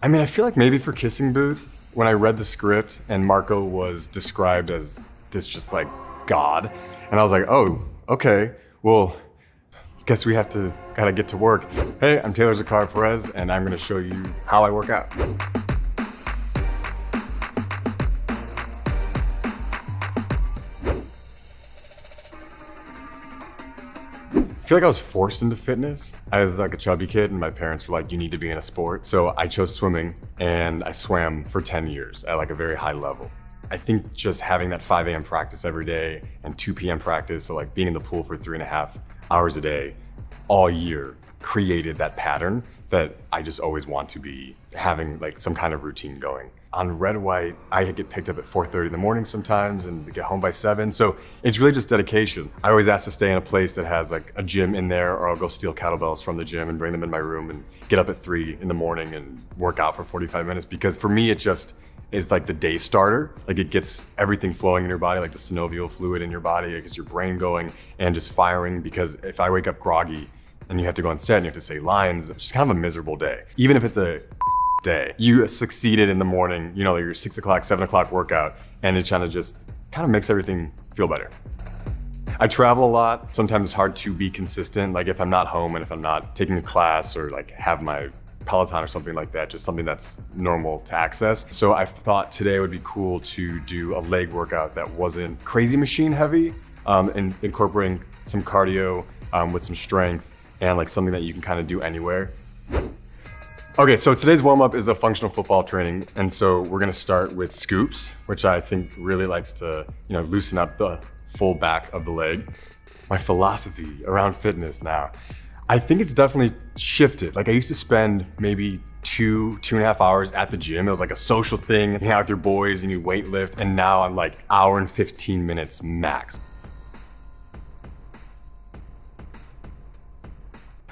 I mean, I feel like maybe for Kissing Booth, when I read the script and Marco was described as this just like God, and I was like, oh, okay, well, guess we have to gotta get to work. Hey, I'm Taylor Zakar Perez, and I'm gonna show you how I work out. I feel like I was forced into fitness. I was like a chubby kid and my parents were like, you need to be in a sport. So I chose swimming and I swam for 10 years at like a very high level. I think just having that 5 a.m. practice every day and 2 p.m. practice, so like being in the pool for 3.5 hours a day all year created that pattern that I just always want to be having like some kind of routine going. On red white, I get picked up at 4:30 in the morning sometimes and we get home by 7. So it's really just dedication. I always ask to stay in a place that has like a gym in there, or I'll go steal kettlebells from the gym and bring them in my room and get up at 3 in the morning and work out for 45 minutes. Because for me, it just is like the day starter. Like it gets everything flowing in your body, like the synovial fluid in your body, it gets your brain going and just firing. Because if I wake up groggy and you have to go on set and you have to say lines, it's just kind of a miserable day. Even if it's a day, you succeeded in the morning, you know, your 6 o'clock, 7 o'clock workout, and it just kind of makes everything feel better. I travel a lot. Sometimes it's hard to be consistent. Like if I'm not home and if I'm not taking a class or like have my Peloton or something like that, just something that's normal to access. So I thought today would be cool to do a leg workout that wasn't crazy machine heavy, and incorporating some cardio with some strength and like something that you can kind of do anywhere. Okay, so today's warm-up is a functional football training, and so we're gonna start with scoops, which I think really likes to, loosen up the full back of the leg. My philosophy around fitness now, I think it's definitely shifted. Like I used to spend maybe 2.5 hours at the gym. It was like a social thing, hang out with your boys and you weight lift, and now I'm like hour and 15 minutes max.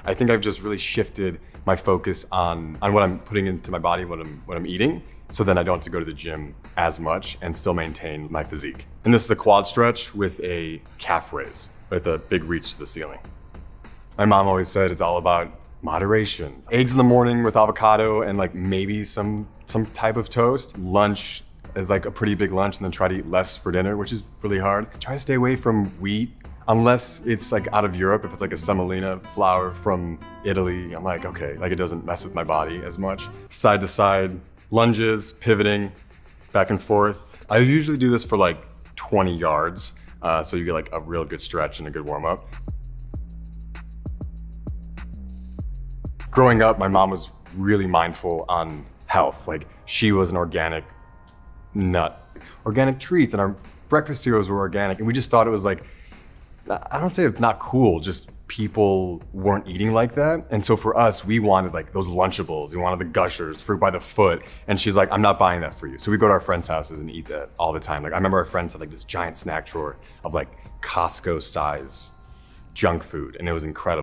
I think I've just really shifted my focus on what I'm putting into my body, what I'm eating, so then I don't have to go to the gym as much and still maintain my physique. And this is a quad stretch with a calf raise, with a big reach to the ceiling. My mom always said it's all about moderation. Eggs in the morning with avocado and like maybe some type of toast. Lunch is like a pretty big lunch, and then try to eat less for dinner, which is really hard. Try to stay away from wheat, unless it's like out of Europe. If it's like a semolina flour from Italy, I'm like, okay, like it doesn't mess with my body as much. Side to side lunges, pivoting back and forth. I usually do this for like 20 yards. So you get like a real good stretch and a good warm up. Growing up, my mom was really mindful on health. Like she was an organic nut, organic treats, and our breakfast cereals were organic. And we just thought it was like, I don't say it's not cool, just people weren't eating like that. And so for us, we wanted like those Lunchables, we wanted the Gushers, fruit by the foot. And she's like, I'm not buying that for you. So we go to our friends' houses and eat that all the time. Like I remember our friends had like this giant snack drawer of like Costco size junk food, and it was incredible.